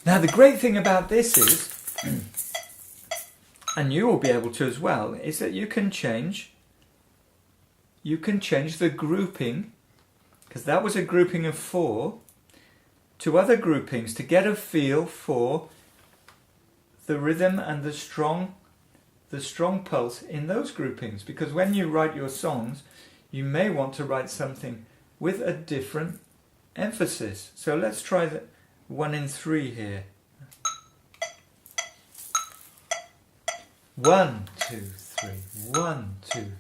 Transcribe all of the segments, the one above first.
Now the great thing about this is, and you will be able to as well, is that you can change the grouping, because that was a grouping of 4, to other groupings to get a feel for the rhythm and the strong pulse in those groupings. Because when you write your songs, you may want to write something with a different emphasis. So let's try the 1 in 3 here. 1, 2, 3, 1, 2,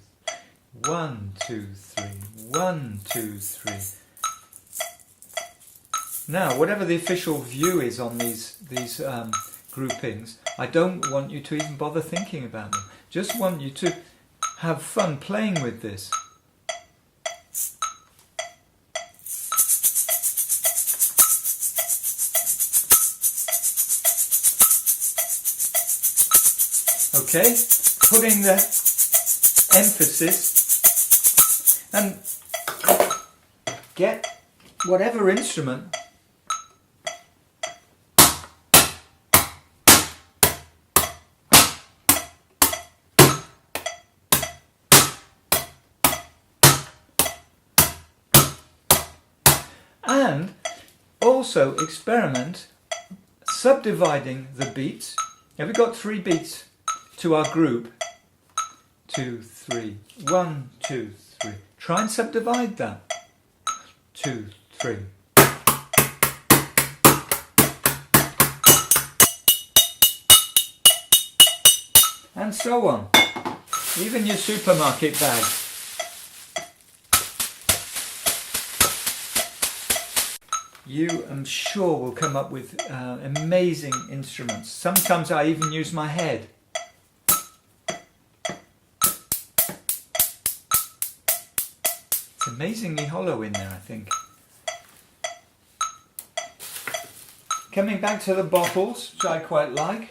1, 2, 3, 1, 2, 3. Now, whatever the official view is on these groupings, I don't want you to even bother thinking about them. Just want you to have fun playing with this. Okay, putting the emphasis, and get whatever instrument and also experiment subdividing the beats. Now we've got 3 beats to our group. 2, 3, 1, 2, 3. Try and subdivide that. 2, 3. And so on. Even your supermarket bag. You, I'm sure, will come up with amazing instruments. Sometimes I even use my head. It's amazingly hollow in there, I think. Coming back to the bottles, which I quite like.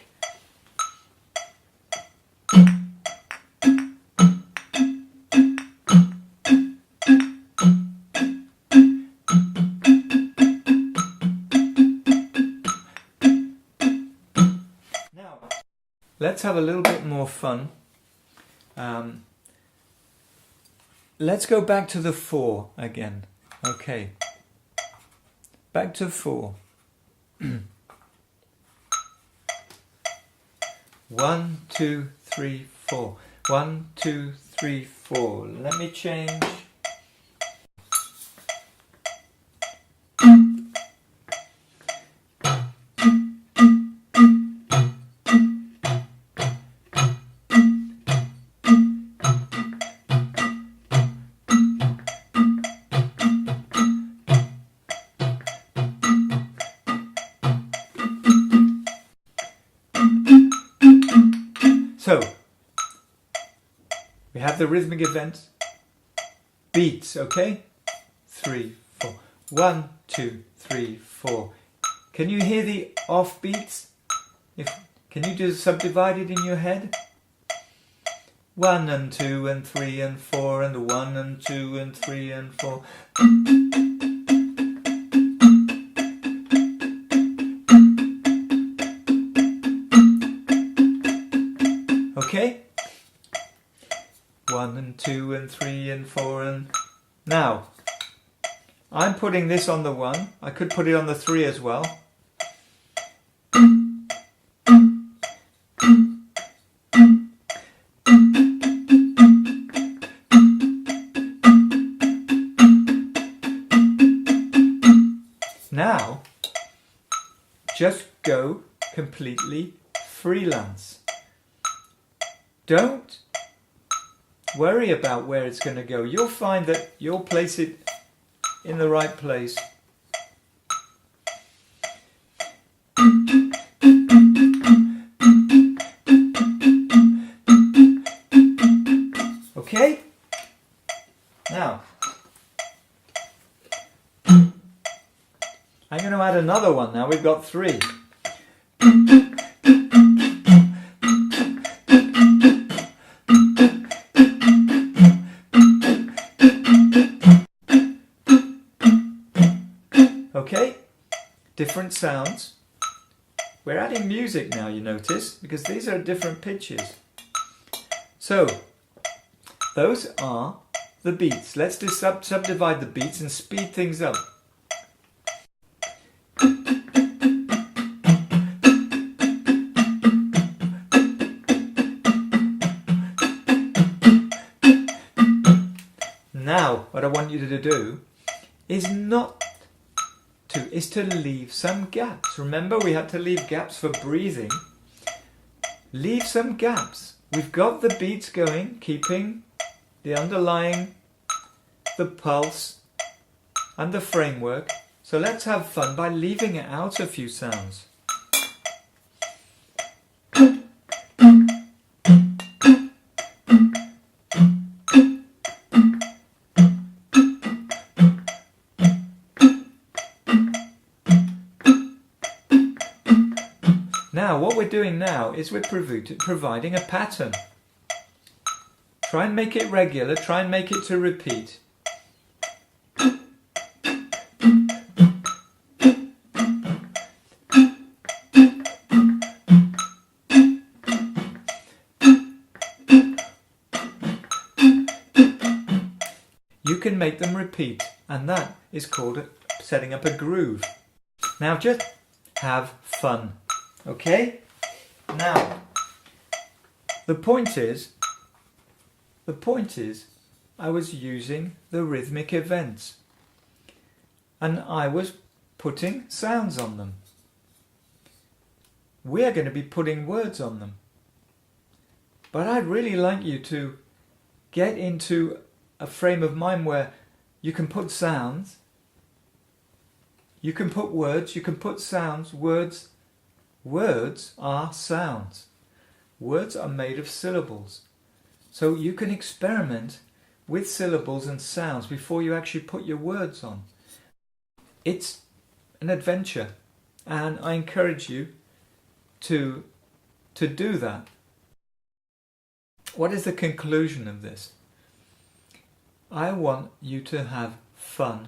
Let's have a little bit more fun. Let's go back to the 4 again. Okay. Back to 4. 1, 2, 3, 4. 1, 2, 3, 4. Let me change. So, we have the rhythmic events, beats, okay? 3, 4. 1, 2, 3, 4. Can you hear the off beats? Can you do subdivided in your head? 1 and 2 and 3 and 4 and 1 and 2 and 3 and 4. Okay? 1 and 2 and 3 and 4 and... Now, I'm putting this on the 1. I could put it on the 3 as well. Now, just go completely freelance. Don't worry about where it's going to go. You'll find that you'll place it in the right place. Okay? Now, I'm going to add another one now. We've got 3. Okay, different sounds, We're adding music now, you notice, because these are different pitches. So, those are the beats. Let's subdivide the beats and speed things up. Now, what I want you to do is to leave some gaps. Remember, we had to leave gaps for breathing. Leave some gaps. We've got the beats going, keeping the underlying, the pulse, and the framework. So let's have fun by leaving out a few sounds. Now, what we're doing now is we're providing a pattern. Try and make it regular, try and make it to repeat. You can make them repeat, and that is called setting up a groove. Now just have fun. Okay? Now, the point is, I was using the rhythmic events and I was putting sounds on them. We're going to be putting words on them. But I'd really like you to get into a frame of mind where you can put sounds, you can put words, you can put sounds, words. Words are sounds. Words are made of syllables. So you can experiment with syllables and sounds before you actually put your words on. It's an adventure, and I encourage you to do that. What is the conclusion of this? I want you to have fun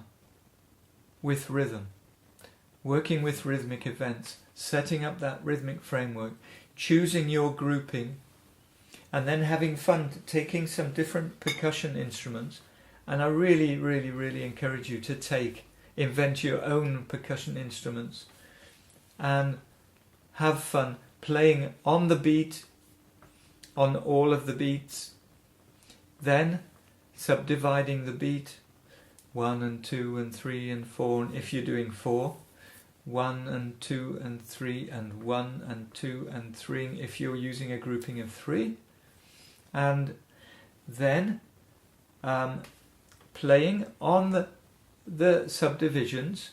with rhythm, working with rhythmic events, setting up that rhythmic framework, choosing your grouping, and then having fun taking some different percussion instruments. And I really, really, really encourage you to invent your own percussion instruments and have fun playing on the beat, on all of the beats, then subdividing the beat, 1 and 2 and 3 and 4, and if you're doing 4, 1 and 2 and 3 and 1 and 2 and 3 if you're using a grouping of 3, and then playing on the subdivisions,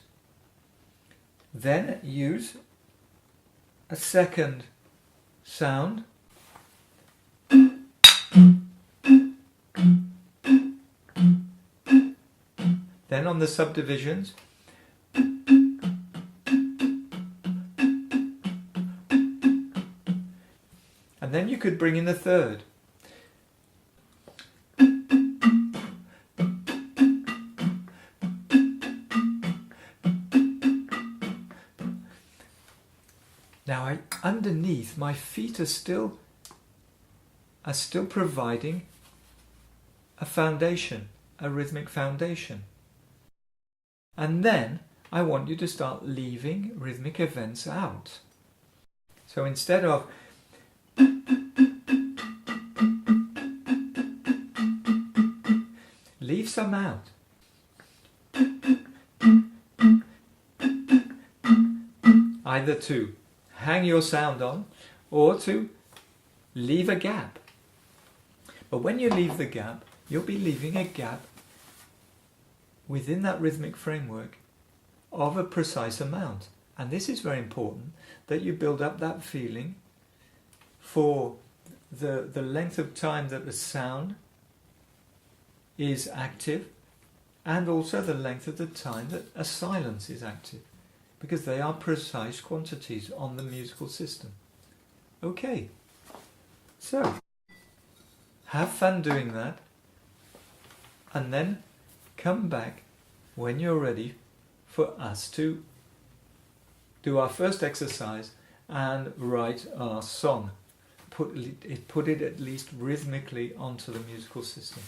then use a second sound, then on the subdivisions and then you could bring in the third. Now underneath my feet are still providing a foundation, a rhythmic foundation. And then I want you to start leaving rhythmic events out. So instead of leave some out. Either to hang your sound on or to leave a gap. But when you leave the gap, you'll be leaving a gap within that rhythmic framework of a precise amount. And this is very important, that you build up that feeling for the length of time that the sound is active, and also the length of the time that a silence is active, because they are precise quantities on the musical system. Okay, so have fun doing that, and then come back when you're ready for us to do our first exercise and write our song. Put it at least rhythmically onto the musical system.